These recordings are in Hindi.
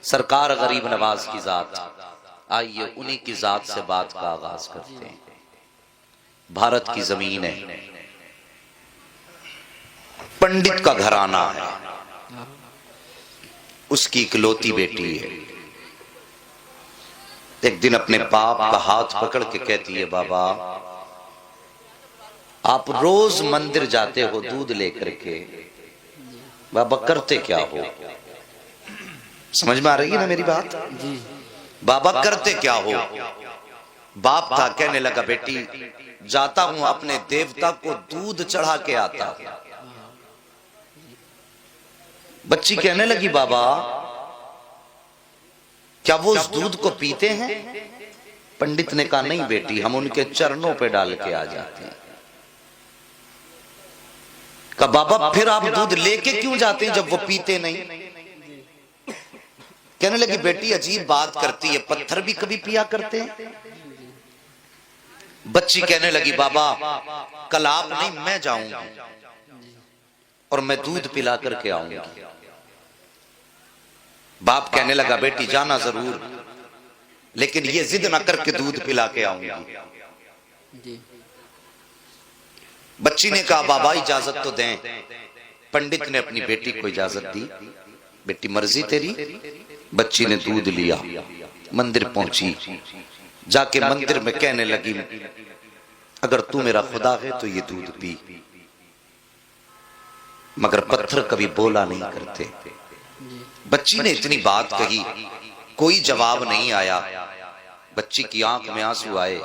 सरकार गरीब नवाज की जात, आइए उन्हीं की जात से बात का आगाज करते हैं। भारत की जमीन है, पंडित का घराना है, उसकी इकलौती बेटी है। एक दिन अपने बाप का हाथ पकड़ के कहती है, बाबा आप रोज मंदिर जाते हो दूध लेकर के, बाबा करते क्या हो? समझ में आ रही है ना मेरी बात? बाबा करते क्या हो? बाप था, कहने लगा बेटी जाता हूं अपने देवता को दूध चढ़ा के आता। बच्ची कहने लगी बाबा क्या वो उस दूध को पीते हैं? पंडित ने कहा नहीं बेटी, हम उनके चरणों पे डाल के आ जाते हैं। कहा बाबा फिर आप दूध लेके क्यों जाते हैं जब वो पीते नहीं? कहने लगी बेटी अजीब बात करती है, पत्थर भी कभी पिया करते हैं। बच्ची कहने लगी बाबा कल आप नहीं मैं जाऊंगी और मैं दूध पिला करके आऊंगी। बाप कहने लगा बेटी जाना जरूर, लेकिन ये जिद न करके दूध पिला के आऊंगी। बच्ची ने कहा बाबा इजाजत तो दें। पंडित ने अपनी बेटी को इजाजत दी, बेटी मर्जी तेरी। बच्ची ने दूध लिया, मंदिर पहुंची, जाके मंदिर में कहने लगी अगर तू मेरा खुदा है तो ये दूध पी। मगर पत्थर कभी बोला नहीं करते। बच्ची ने इतनी बात कही, कोई जवाब नहीं आया। बच्ची की आंख में आंसू आए,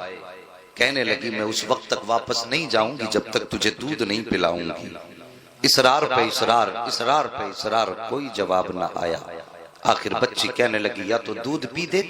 कहने लगी मैं उस वक्त तक वापस नहीं जाऊंगी जब तक तुझे दूध नहीं पिलाऊंगी। इसरार पे इसरार, इसरार पे इसरार, कोई जवाब ना आया। आखिर बच्ची कहने लगी या तो दूध पी दे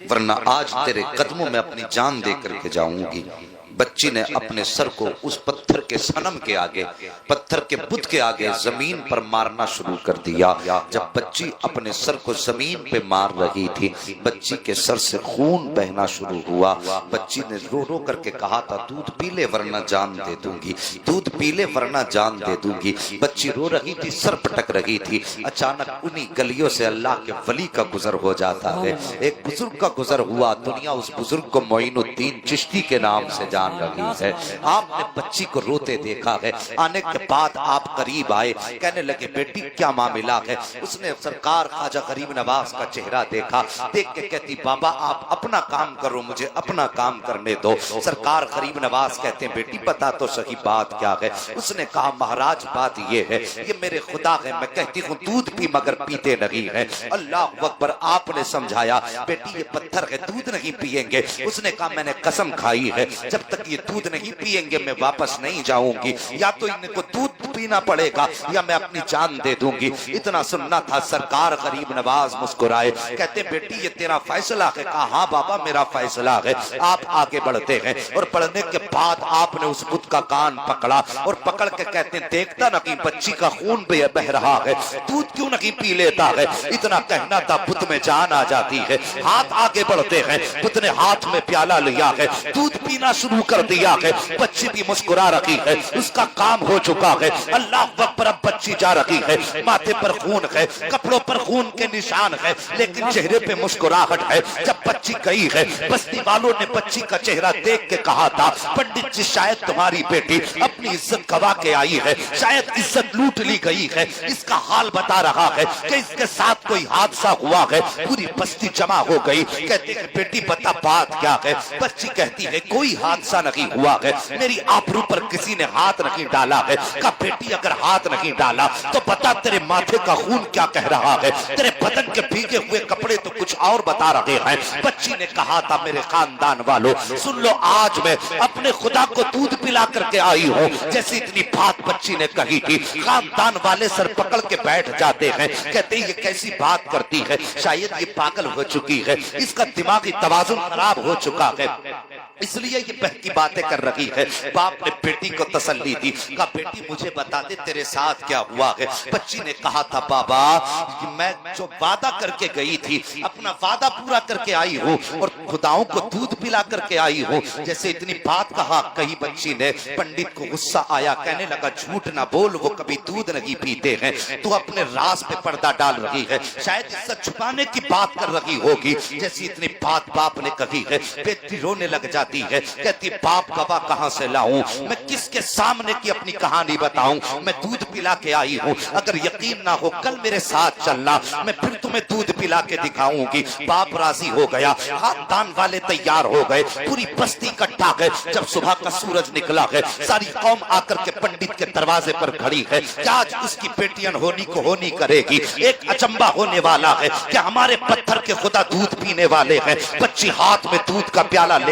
वरना आज तेरे कदमों में अपनी जान दे करके जाऊंगी। बच्ची ने अपने सर को उस पत्थर के सनम के आगे, पत्थर के बुत के आगे जमीन पर मारना शुरू कर दिया। जब बच्ची अपने सर को जमीन पे मार रही थी, बच्ची के सर से खून बहना शुरू हुआ। बच्ची ने रो रो करके कहा था दूध पी ले वरना जान दे दूंगी, दूध पी ले वरना जान दे दूंगी। बच्ची रो रही थी, सर पटक रही थी। अचानक उन्हीं गलियों से अल्लाह के वली का गुजर हो जाता है। एक बुजुर्ग का गुजर हुआ। दुनिया उस बुजुर्ग को मोइनुद्दीन चिश्ती के नाम से जान रही है। आपने बच्ची को रोते देखा है। आने के बाद आप करीब आए, कहने लगे बेटी क्या मामला है? उसने सरकार ख्वाजा गरीब नवाज का चेहरा देखा, देख के कहती बाबा आप अपना काम करो, मुझे अपना काम करने दो। सरकार गरीब नवाज कहते हैं बेटी बता तो सही बात क्या है? उसने कहा महाराज बात ये है, ये मेरे खुदा है, मैं कहती हूँ दूध पी मगर पीते नहीं है। अल्लाह अकबर। आपने समझाया बेटी ये पत्थर है, दूध नहीं पिएंगे। उसने कहा मैंने कसम खाई है जब तक ये दूध नहीं पिएंगे मैं वापस नहीं जाऊंगी, या तो इनको दूध पीना पड़ेगा या मैं अपनी जान दे दूंगी। इतना सुनना था। सरकार गरीब नवाज मुस्कुराए, कहते बेटी ये तेरा फैसला है? कहा हाँ बाबा मेरा फैसला है। आप आगे बढ़ते हैं और बढ़ने के बाद आपने उस बुत का कान पकड़ा और पकड़ के कहते हैं देखता ना कि बच्ची का खून बह रहा है, दूध क्यों नहीं पी लेता है? इतना कहना था, बुत में जान आ जाती है। हाथ आगे बढ़ते हैं, बुत ने हाथ में प्याला लिया है, दूध पीना शुरू कर दिया है। बच्ची भी मुस्कुरा रही है, उसका काम हो चुका है। अल्लाह अकबर। अब बच्ची जा रही है, माथे पर खून है, कपड़ों पर खून के निशान है, लेकिन चेहरे पे मुस्कुराहट है। जब बच्ची गई है, बस्ती वालों ने बच्ची का चेहरा देख के कहा था पंडित जी शायद तुम्हारी बेटी अपनी इज्जत गवा के आई है, शायद इज्जत लूट ली गई है। इसका हाल बता रहा है कि इसके साथ कोई हादसा हुआ है। पूरी बस्ती जमा हो गई, कहती है बेटी बता बात क्या है? बच्ची कहती है कोई हादसा नहीं हुआ है, मेरी आबरू पर किसी ने हाथ नहीं डाला है। कहा बेटी अगर हाथ नहीं डाला तो बता तेरे माथे का खून क्या कह रहा है? तेरे बदन के भीगे हुए कपड़े तो कुछ और बता रहे हैं। बच्ची ने कहा था मेरे खानदान वालों सुन लो, आज मैं अपने खुदा को दूध पिला करके आई हूँ। जैसे इतनी बात बच्ची ने कही थी, खानदान वाले सर पकड़ के बैठ जाते हैं, कहते ये कैसी बात करती है? शायद ये पागल हो चुकी है, इसका दिमागी तवाजुन खराब हो चुका है। इसलिए ये बहकी बातें कर रही है। बाप ने बेटी को तसल्ली दी, कहा बेटी मुझे बता दे तेरे साथ क्या हुआ है। बच्ची ने कहा था बाबा कि मैं जो वादा करके गई थी अपना वादा पूरा करके आई हूँ और खुदाओं को दूध पिला करके आई हूँ। जैसे इतनी बात कही बच्ची ने, पंडित को गुस्सा आया, कहने लगा झूठ ना बोल, वो कभी दूध नहीं पीते हैं, तू अपने राज पे पर्दा डाल रही है, शायद इज्जत छुपाने की बात कर रही होगी। जैसी इतनी बात बाप ने कही है, बेटी रोने लग जाती है, कहती बाप गवाह कहां से लाऊं, मैं किसके सामने की अपनी कहानी बताऊं, मैं दूध पिला के आई हूं, अगर यकीन ना हो कल मेरे साथ चलना, मैं फिर तुम्हें दूध पिला के दिखाऊंगी। बाप राजी हो गया, हाथ दान वाले तैयार हो गए, पूरी बस्ती इकट्ठा गए। जब सुबह का सूरज निकला है, सारी कौम आकर के पंडित के दरवाजे पर खड़ी है कि आज उसकी बेटियां होनी को होनी करेगी। एक अचंबा होने वाला है कि हमारे पत्थर के खुदा दूध पीने वाले हैं। बच्ची हाथ में दूध का प्याला